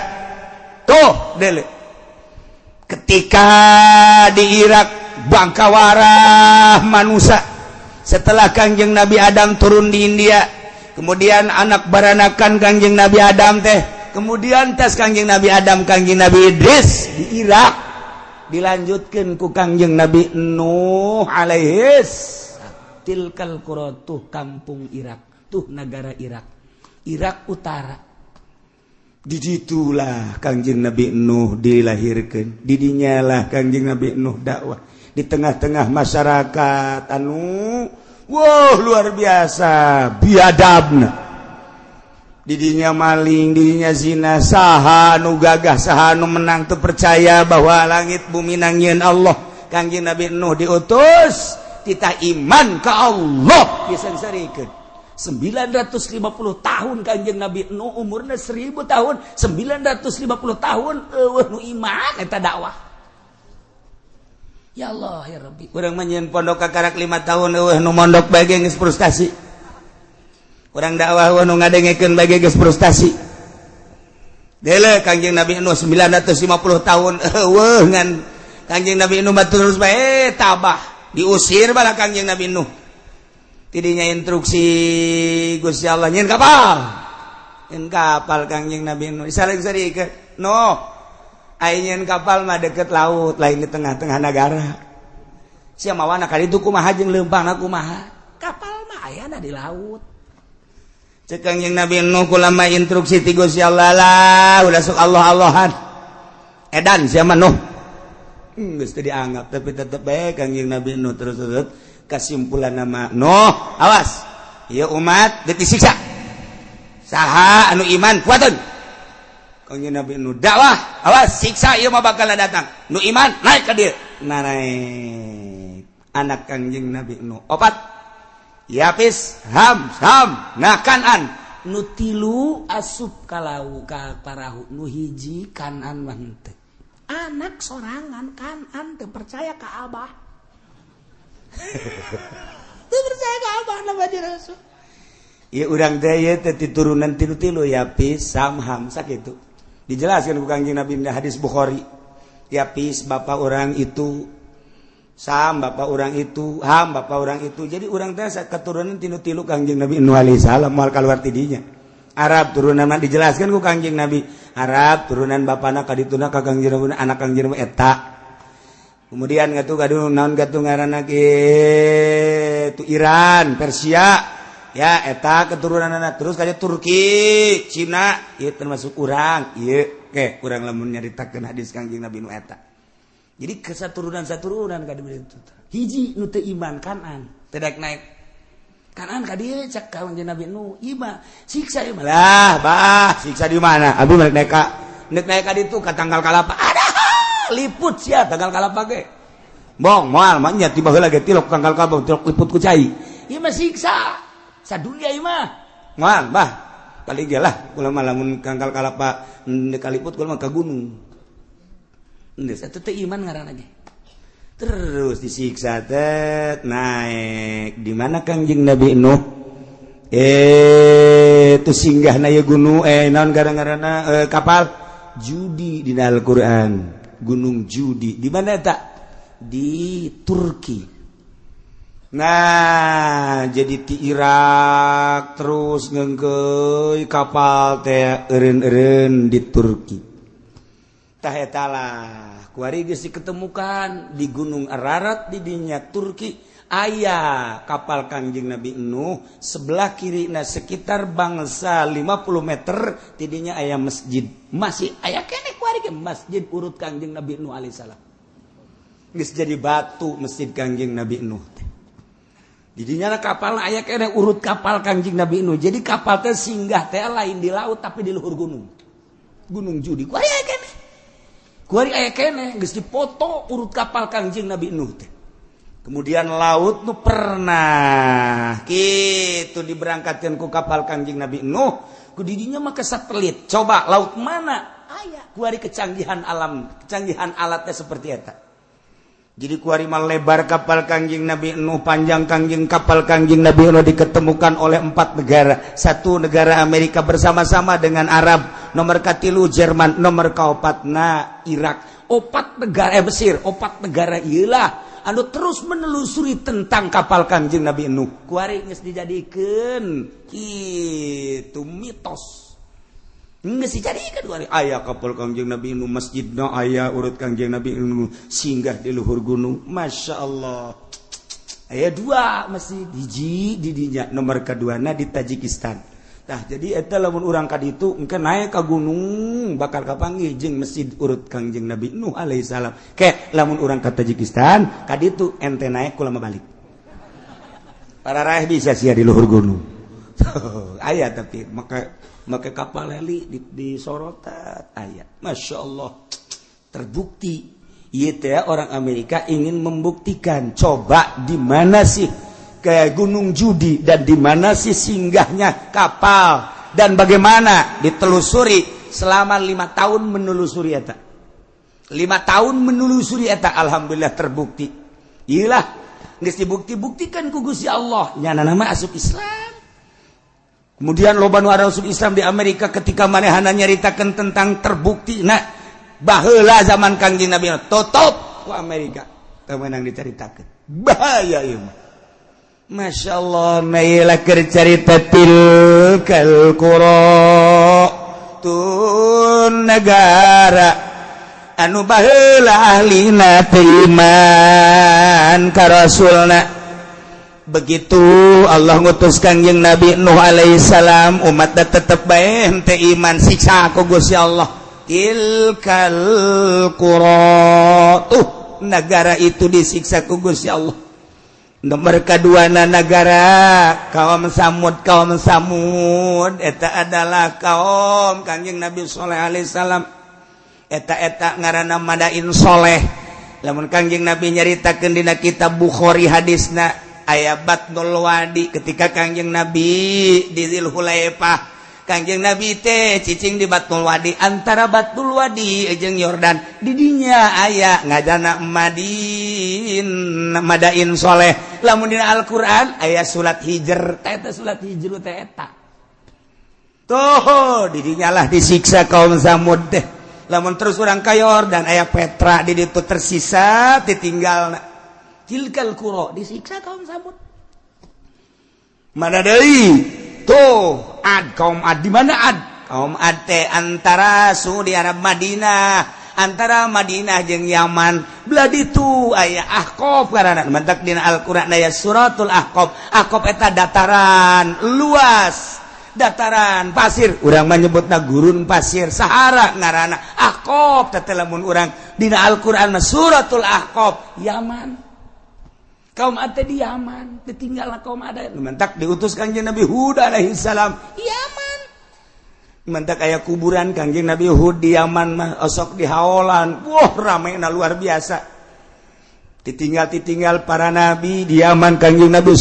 tuh dele ketika di Irak bangkawarah manusia setelah Kangjeng Nabi Adam turun di India kemudian anak baranakan Kangjeng Nabi Adam teh kemudian tes Kangjeng Nabi Adam Kangjeng Nabi Idris di Irak dilanjutkan ku Kangjeng Nabi Nuh alaihis tilkal quratuh kampung Irak tuh negara Irak utara di situlah Kangjeng Nabi Nuh dilahirkan didinya lah Kangjeng Nabi Nuh dakwah di tengah-tengah masyarakat anu luar biasa biadabna didinya maling didinya zina saha nu gagah saha nu menang teu percaya bahwa langit bumi nangieun Allah Kangjeng Nabi Nuh diutus titah iman ka Allah disengsarikeun 950 tahun Kangjeng Nabi Nuh umurna 1000 tahun 950 tahun eueuh nu iman eta dakwah ya Allah ya Rabbi urang mah nyeun pondok kakarak 5 tahun eueuh nu mondok bae geus frustasi urang dakwah nu ngadengekeun bae geus frustasi deule Kangjeng Nabi Nuh 950 tahun eueuh ngan Kangjeng Nabi Nuh mah terus bae tabah diusir bala Kangjeng Nabi Nuh tidinya instruksi Gusti Allah nyeun kapal Kangjeng Nabi Nuh saling-sarikeun no ayeuna kapal mah deket laut lain di tengah-tengah negara sia mawana kali itu kumaha jeung leumpangna kumaha kapal mah ayana di laut ceuk Kangjeng Nabi Nuh kulama instruksi ti Gusti Allah lah udah sok Allah-Allahan edan sia mah Nuh geus teu dianggap tapi tetep bae Kangjeng Nabi Nuh terus kesimpulan nama Nuh awas ieu umat geus disiksa saha anu iman kuateun Kangjeng Nabi Nuh dakwah awas siksa ieu mah bakal datang nu iman naik ka dieu naik anak Kangjeng Nabi Nuh 4 Yapis ham nah Kanan nutilu asup kalau ka parahu nu hiji Kanan mah anak sorangan Kanan teu percaya ka Abah. Teu percaya ka Abah nama Rasul. Ieu urang teh ieu teh turunan tilu-tilu Yapis ham sakitu. Dijelaskan ku Kangjeng Nabi di hadis Bukhari. Yapis bapak orang itu, Sam bapak orang itu, Ham bapak orang itu. Jadi orang teh keturunan tilu-tilu Kangjeng Nabi Nuh alaihi salam moal kaluar ti dinya. Arab turunan mah dijelaskan ku Kangjeng Nabi. Arab turunan bapana kadituna ka Kangjeng Nabi anak Kangjeng Nabi eta. Kemudian ngatu kadu naon gatu ngaranna kitu Iran, Persia. Ya eta keturunanna terus kaja Turki, Cina, ieu termasuk urang. Ieu ke urang lamun nyaritakeun hadis Kangjeng Nabi nu eta. Jadi kesaturunan-saturunan ka dieu itu. Hiji nu teu iman Kanan, teu daek naik. Kanan ka dieu cak Kangjeng Nabi nu, ieu siksa ieu lah, bah, siksa di mana? Abi naik ka ditu ka tanggal kalapa. Ada liput sia tanggal kalapa ge. Bong, moal mah nya tiba heula ge tilok tanggal kalapa tilok liput ku cai. Ieu mah siksa. Sadunia ieu mah. Moal, bah. Paling ge lah kula mah lamun tanggal kalapa dekaliput kula mah ka gunung. Geus atuh teh iman ngaranna ge. Terus disiksa teh naik di mana Kangjeng Nabi Nuh? Tu singgahna ye gunung naon ngaranna kapal Judi dina Al-Qur'an. Gunung Judi. Di mana eta? Di Turki. Nah, jadi ti Irak terus ngeungkeun kapal teh eureun-eureun di Turki. Tah eta lah, kuari geus diketemukan di Gunung Ararat di dinya Turki aya kapal Kangjeng Nabi Nuh, sebelah kirina sekitar bangsa 50 meter ti dinya aya masjid. Masih aya keneh kuari ge masjid urut Kangjeng Nabi Nuh alaihi salam. Geus jadi batu masjid Kangjeng Nabi Nuh. Di dinya kapal aya keneh urut kapal Kangjeng Nabi Nuh. Jadi kapal teh singgah teh lain di laut tapi di luhur gunung. Gunung Judi. Ku aya keneh. Ku aya keneh geus dipoto urut kapal Kangjeng Nabi Nuh teh. Kemudian laut nu pernah kitu diberangkatkeun ku kapal Kangjeng Nabi Nuh. Ku di dinya mah ke satelit. Coba laut mana? Aya. Ku ari kecanggihan alam, kecanggihan alatnya seperti eta. Jadi kuari mal lebar kapal Kangjeng Nabi Nuh, panjang kapal Kangjeng Nabi Nuh diketemukan oleh 4 negara. 1 negara Amerika bersama-sama dengan Arab, nomor katilu Jerman, nomor kaopatna Irak. 4 negara Mesir, 4 negara ieulah anu terus menelusuri tentang kapal Kangjeng Nabi Nuh. Kuari geus dijadikeun kitu mitos. Geus dijadikeun kuari aya kapal Kangjeng Nabi Nuh, masjidna aya urut Kangjeng Nabi Nuh singgah di luhur gunung. Masyaallah. Aya 2 masjid, hiji di dinya, nomor kaduana di Tajikistan. Tah jadi eta lamun urang ka ditu engke naik ka gunung bakal kapanggih jeung masjid urut Kangjeng Nabi Nuh alaihi salam. Ke lamun urang ka Tajikistan ka ditu ente naik kula mah balik. Para raih bisa sia di luhur gunung. Aya tapi maka kapal heli di sorotan aya. Masya Allah, terbukti. Ieu teh orang Amerika ingin membuktikan. Coba di mana sih ke Gunung Judi dan di mana sih singgahnya kapal dan bagaimana ditelusuri selama 5 tahun menelusuri eta. 5 tahun menelusuri eta, alhamdulillah terbukti. Iyalah, geus dibukti-buktikan ku Gusti Allah. Nya nama asup Islam. Kemudian loba nu asup Islam di Amerika ketika manehana nyaritakeun tentang terbukti baheula zaman Kangjeng Nabi tutup ku Amerika teu meunang dicaritakeun. Bahaya ieu mah. Masyaallah nailah keur carita tilkal qura tun negara anu baheula ahlina teu iman ka rasulna. Begitu Allah ngutus Kangjeng Nabi Nuh alaihi salam, umat da tetep bae henteu iman, siksa ku Gusti Allah. Tilkal qura negara itu disiksa ku Gusti Allah. Nomor kaduana negara kaum Samud eta adalah kaum Kangjeng Nabi Shalih alaihi salam. Eta ngaranna Madain Soleh. Lamun Kangjeng Nabi nyaritakeun dina kitab Bukhari hadisna aya Batnul Wadi ketika Kangjeng Nabi di Dzulhulaifah. Kangjeng Nabi teh cicing di Batnul Wadi, antara Batnul Wadi jeung Yordan didinya aya ngajana Madain Soleh. Lamun dina Al-Qur'an aya surat Hijr, eta surat Hijr teh eta. Tuh didinya lah disiksa kaum Zamud teh. Lamun terus urang ka Yordan aya Petra di ditu tersisa ditinggalna. Tilkal qura disiksa kaum Zamud. Mana deui? Tuh, Ad, kaum Ad. Di mana Ad? Kaum Ad teh antara suhu di Arab Madinah, antara Madinah jeung Yaman. Belah ditu aya Ahqaf karana mantak dina Al-Qur'an aya suratul Ahqaf. Ahqaf eta dataran luas, dataran pasir. Urang mah nyebutna gurun pasir, Sahara ngaranna. Ahqaf teh lamun urang dina Al-Qur'an mah suratul Ahqaf, Yaman. Kaum Ad di Yaman, ditinggalna kaum Ad. Mantak diutus Kangjeng Nabi Hud alaihi salam, Yaman. Mantak aya kuburan Kangjeng Nabi Hud di Yaman mah osok di haolan. Wah, ramena luar biasa. Ditinggal para nabi di Yaman. Kangjeng Nabi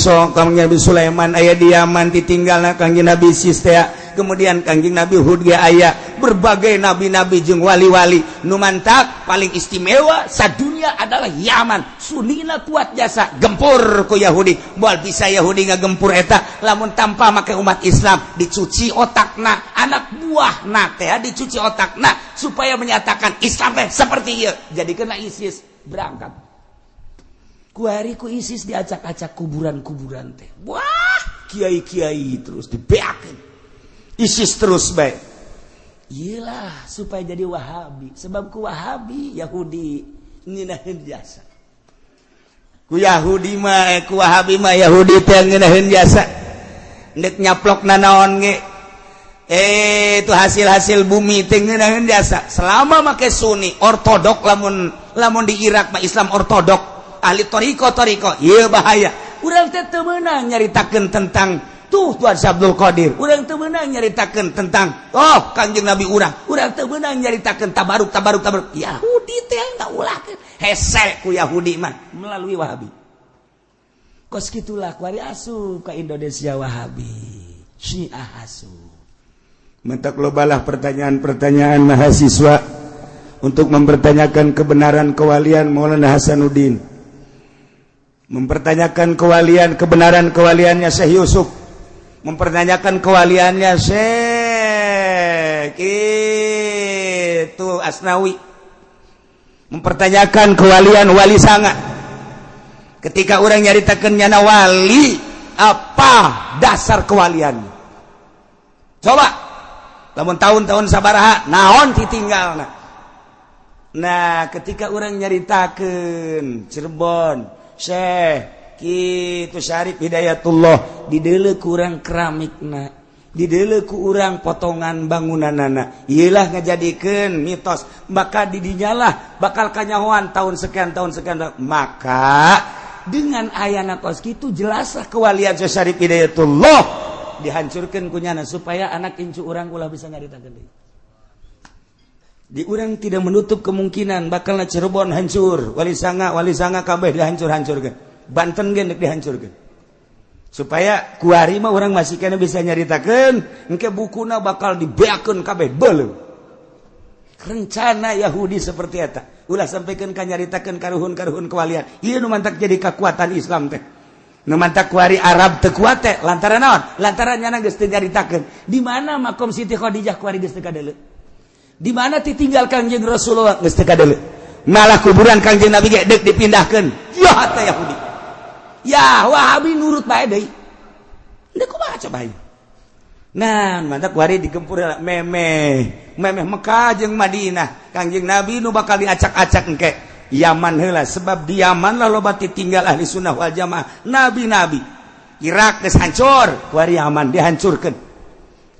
Sulaiman aya di Yaman, ditinggalna Kangjeng Nabi Sistea. Kemudian Kangjeng Nabi Hud ge aya berbagai nabi-nabi jeung wali-wali. Nu mantak paling istimewa sadunya adalah Yaman. Sunina kuat jasa gempur ku Yahudi. Moal bisa Yahudi ngagempur eta lamun tanpa make umat Islam dicuci otakna, anak buahna teh dicuci otakna supaya menyatakan Islam teh seperti ieu. Jadikeunna ISIS berangkat. Kuari ku ISIS diacak-acak kuburan-kuburan teh. Wah, kiai-kiai terus dibeakeun. ISIS terus bae. Iyalah supaya jadi Wahabi. Sebab ku Wahabi Yahudi ngeunaheun jasa. Ku Yahudi mah ku Wahabi mah Yahudi teh ngeunaheun jasa. Ndek nyaplokna naon ge. Itu hasil-hasil bumi teh ngeunaheun jasa. Selama make Sunni, ortodok lamun di Irak mah Islam ortodok. Ahli toriko, iya bahaya. Urang teh teu meunang nyaritakeun tentang tuh Tuan Abdul Qadir. Urang teu meunang nyaritakeun tentang Kangjeng Nabi urang. Urang teu meunang nyaritakeun tabaruk. Yahudi teh ngaulahkeun. Hese ku Yahudi mah melalui Wahabi. Kos kitulah kuari asup ka Indonesia Wahabi. Syiah asup. Mentak lobalah pertanyaan-pertanyaan mahasiswa untuk mempertanyakan kebenaran kewalian Maulana Hasanuddin. Mempertanyakan kebenaran kewaliannya Syekh Yusuf, mempertanyakan kewaliannya Syekh itu Asnawi, mempertanyakan kewalian Wali Sanga. Ketika orang nyaritakeun nyana wali, apa dasar kewaliannya? Coba, lamun tahun-tahun sabaraha, naon ditinggalna. Nah, ketika orang nyaritakeun Cirebon Syekh kitu Syarif Hidayatullah dideuleu ku urang keramikna, dideuleu ku urang potongan bangunanana, ieulah ngajadikeun mitos, maka didinyalah bakal kanyahoan tahun sekian. Maka dengan ayana kos kitu jelaslah kewalian Syekh Syarif Hidayatullah dihancurkeun ku nyana supaya anak incu urang ulah bisa ngaritakeun deui. Di urang tidak menutup kemungkinan bakalna Cirebon hancur, Wali Sanga kabeh dihancur-hancurkeun. Banten ge dihancurkeun. Supaya kuari mah urang masih kana bisa nyaritakeun, engke bukuna bakal dibeakeun kabeh beuleuh. Rencana Yahudi seperti eta. Ulah sampikeun ka nyaritakeun karuhun-karuhun kewalian. Ieu nu mantak jadi kekuatan Islam teh. Nu mantak kuari Arab teu kuat teh lantaran naon? Lantaran nyana geus teu nyaritakeun. Di mana makom Siti Khadijah kuari geus teu kadeuleu? Di mana ditinggal Kangjeng Rasulullah geus teu kadeuleu. Malah kuburan Kangjeng Nabi ge deuk dipindahkeun. Ya teh Yahudi. Ya Wahabi nurut bae deui. Deuk kumaha coba ieu. Nah, mantak kuari digempur memeh Mekah jeung Madinah. Kangjeng Nabi nu bakal diacak-acak engke Yaman heula, sebab di Yaman lah loba ditinggal ahli sunnah wal jamaah. Nabi-nabi. Irak geus hancur, kuari Yaman dihancurkeun.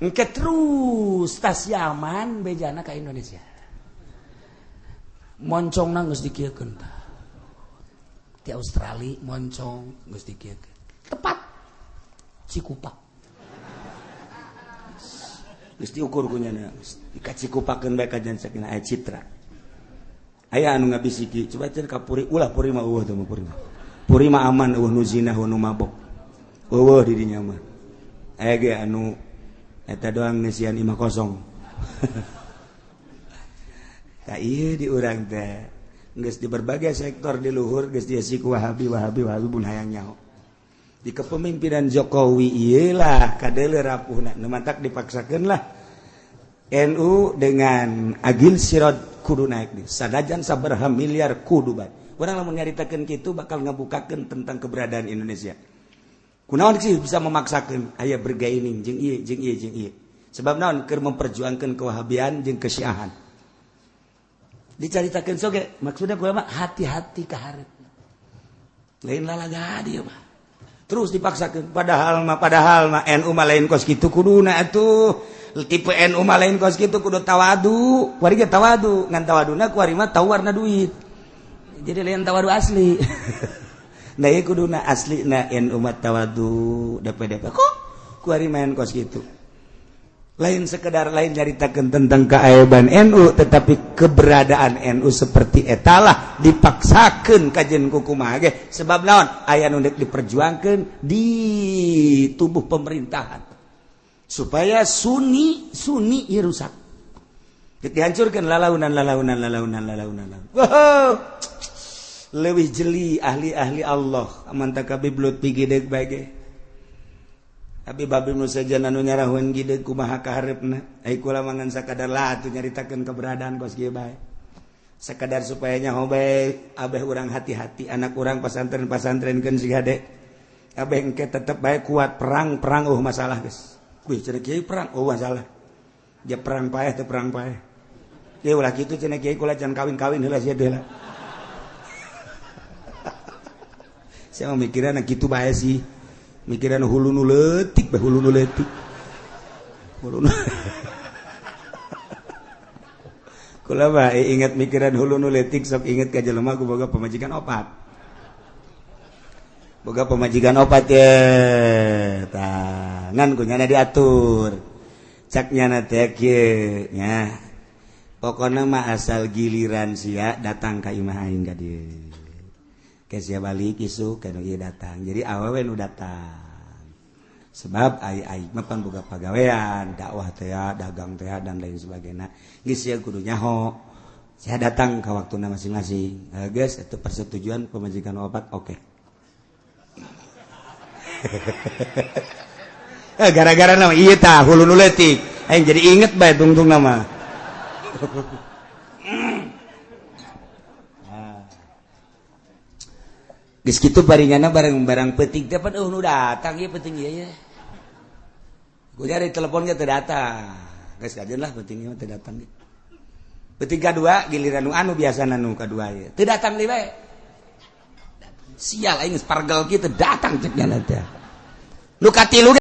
Engke terus tas Yaman bejana ka Indonesia. Moncongna geus dikieukeun tah. Di Australia moncong geus dikieukeun. Tepat Cikupa. Geus diukur ku nyana. Dikacikupakeun bae ka jan sakinah aya citra. Aya anu ngabisiki, coba cenah ka puri, ulah puri mah eueuh teh puri. puri mah aman nu zina nu mabok eueuh di dinya mah aya ge anu eta doang ngesian imah kosong tah ieu di urang teh geus di berbagai sektor di luhur geus diisi ku wahabi bun hayang nyaho di kepemimpinan Jokowi ieu lah kadeuleur rapuhna nu mantak dipaksakeun lah NU dengan agil sirot kudu naik nih sadajan sabaraha miliar kudu bae urang lamun nyaritakeun kitu bakal ngabukakeun tentang keberadaan Indonesia kunaon sih bisa memaksakeun aya bergaining jeung ieu sebab naon keur memperjuangkeun kewahabian jeung kesyiahan dicaritakeun soge maksudna kumaha hati-hati ka hareup lain lalaga dieu mah terus dipaksakeun padahal mah NU mah lain kos kitu kuduna atuh tipe NU mah lain kos kitu kudu tawadu kuari ge tawadu ngan tawaduna kuari mah tawarna duit jadi lain tawadu asli nah ieu kuduna aslina NU mah tawadu DP kok kuari main kos kitu lain sekedar lain nyaritakeun tentang keaiban NU tetapi keberadaan NU seperti etalah dipaksakeun kajen ku kumaha ge sebab naon aya nu deuk diperjuangkeun di tubuh pemerintahan supaya sunni ieu rusak geus dihancurkeun lalaunan wow leuwih jeli ahli Allah aman takabi blut pigideg bae ge tapi babi nu sajan anu nyarahun gide kumaha ka hareupna ai kula mangan sakadar lah atuh nyaritakeun keberadaan kos kieu bae sakadar supaya nyaho bae abeh urang hati-hati anak urang pasantren-pasantrenkeun siga de abeh engke tetep bae kuat perang masalah geus wih cenah kieu perang masalah ja perang paeh teh perang paeh ieu ulah kitu cenah kieu kula can kawin-kawin heula sia deui lah saya mikirana kitu bae sih mikiran hulu nu leutik kula mah ingat mikiran hulu nu leutik sok inget ka jelema ku boga pamajikan opat ya tangan ku nyana diatur cak nyana teh kieu nya pokona mah asal giliran sia datang ka imah aing ka dieu sia balik isu kana ieu datang jadi awewe nu datang sebab ai mah pan boga pagawean dakwah teh dagang teh dan lain sebagainya geus sia kudu nyaho sia datang ka waktuna masing-masing geus eta persetujuan pemajikan opat oke gara-gara nama ieu tah hulu nu leutik aing jadi inget bae tungtung nama geus kitu paringana barang-barang penting teh pan nu datang ieu penting ieu ku nyari telepon ge teu datang geus kajeun lah penting ieu teu datang ge penting kadua giliran nu anu biasana nu kadua ieu teu datang deui bae sial aing geus pargel kieu teu datang cek nyana teh nu katilu